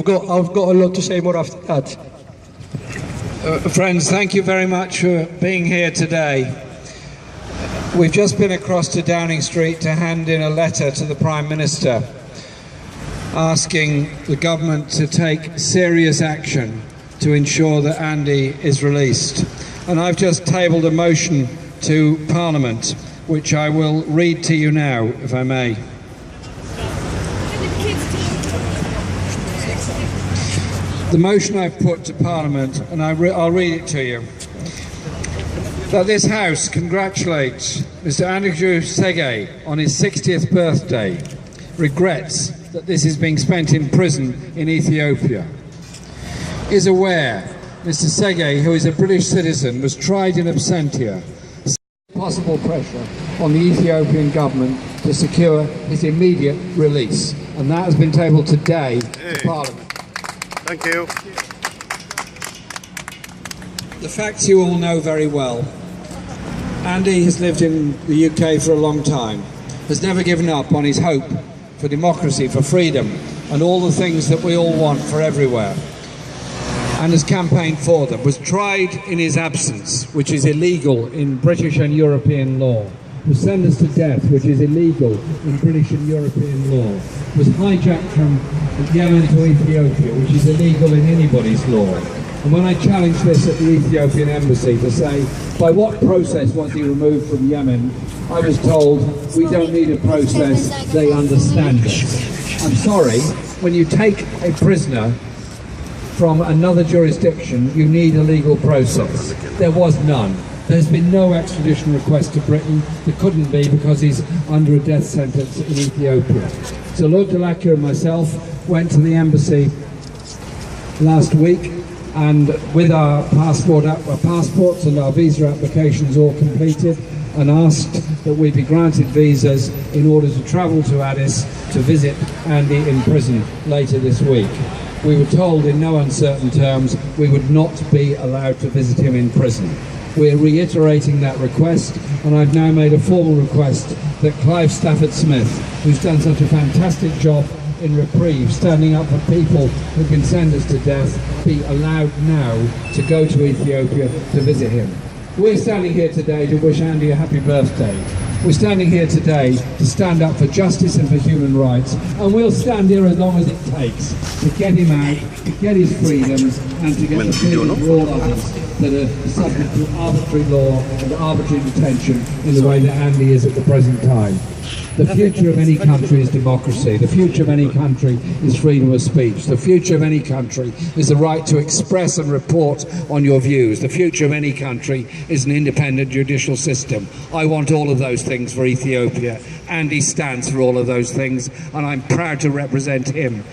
I've got a lot to say more after that. Friends, thank you very much for being here today. We've just been across to Downing Street to hand in a letter to the Prime Minister asking the government to take serious action to ensure that Andy is released. And I've just tabled a motion to Parliament, which I will read to you now, if I may. The motion I've put to Parliament, and I'll read it to you. That this House congratulates Mr. Andargachew Tsige on his 60th birthday, regrets that this is being spent in prison in Ethiopia, is aware Mr. Tsige, who is a British citizen, was tried in absentia, possible pressure on the Ethiopian government to secure his immediate release, and that has been tabled today to Parliament. Thank you. The facts you all know very well. Andy has lived in the UK for a long time, has never given up on his hope for democracy, for freedom, and all the things that we all want for everywhere, and has campaigned for them, was tried in his absence, which is illegal in British and European law, was sentenced to death, which is illegal in British and European law, was hijacked from Yemen to Ethiopia, which is illegal in anybody's law. And when I challenged this at the Ethiopian embassy to say, by what process was he removed from Yemen, I was told, we don't need a process, they understand it. I'm sorry, when you take a prisoner from another jurisdiction, you need a legal process. There was none. There's been no extradition request to Britain. There couldn't be because he's under a death sentence in Ethiopia. So Lord Andargachew and myself went to the embassy last week, and with our passports and our visa applications all completed, and asked that we be granted visas in order to travel to Addis to visit Andy in prison later this week. We were told in no uncertain terms we would not be allowed to visit him in prison. We're reiterating that request, and I've now made a formal request that Clive Stafford-Smith, who's done such a fantastic job in reprieve, standing up for people who've been sentenced to death, be allowed now to go to Ethiopia to visit him. We're standing here today to wish Andy a happy birthday. We're standing here today to stand up for justice and for human rights, and we'll stand here as long as it takes to get him out, to get his freedoms, and to get the freedom for all others that are subject to arbitrary law and arbitrary detention in the way that Andy is at the present time. The future of any country is democracy. The future of any country is freedom of speech. The future of any country is the right to express and report on your views. The future of any country is an independent judicial system. I want all of those things for Ethiopia. Andy stands for all of those things, and I'm proud to represent him.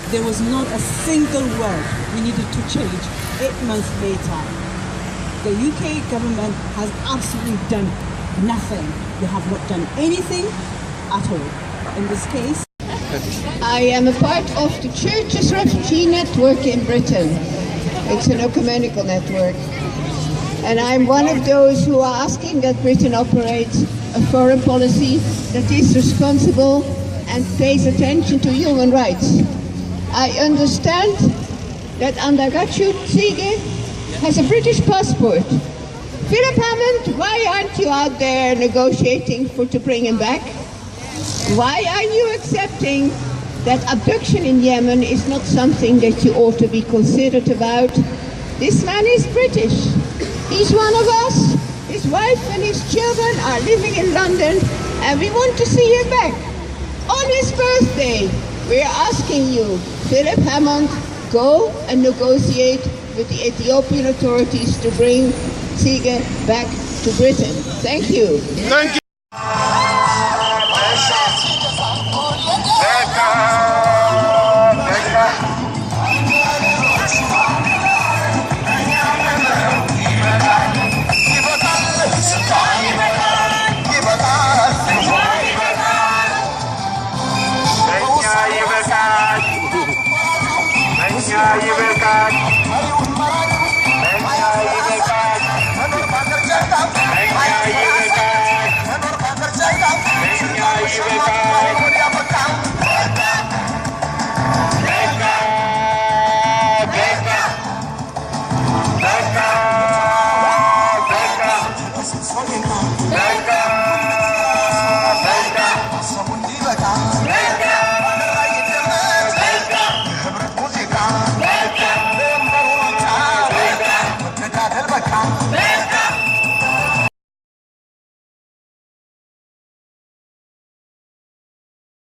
There was not a single word we needed to change 8 months later. The UK government has absolutely done nothing. They have not done anything at all. In this case, I am a part of the Churches Refugee Network in Britain. It's an ecumenical network. And I'm one of those who are asking that Britain operates a foreign policy that is responsible and pays attention to human rights. I understand that Andargachew Tsige has a British passport. Philip Hammond, why aren't you out there negotiating to bring him back? Why are you accepting that abduction in Yemen is not something that you ought to be considerate about? This man is British. He's one of us. His wife and his children are living in London, and we want to see him back. On his birthday, we are asking you, Philip Hammond, go and negotiate with the Ethiopian authorities to bring Tsige back to Britain. Thank you. Thank you. Thank you.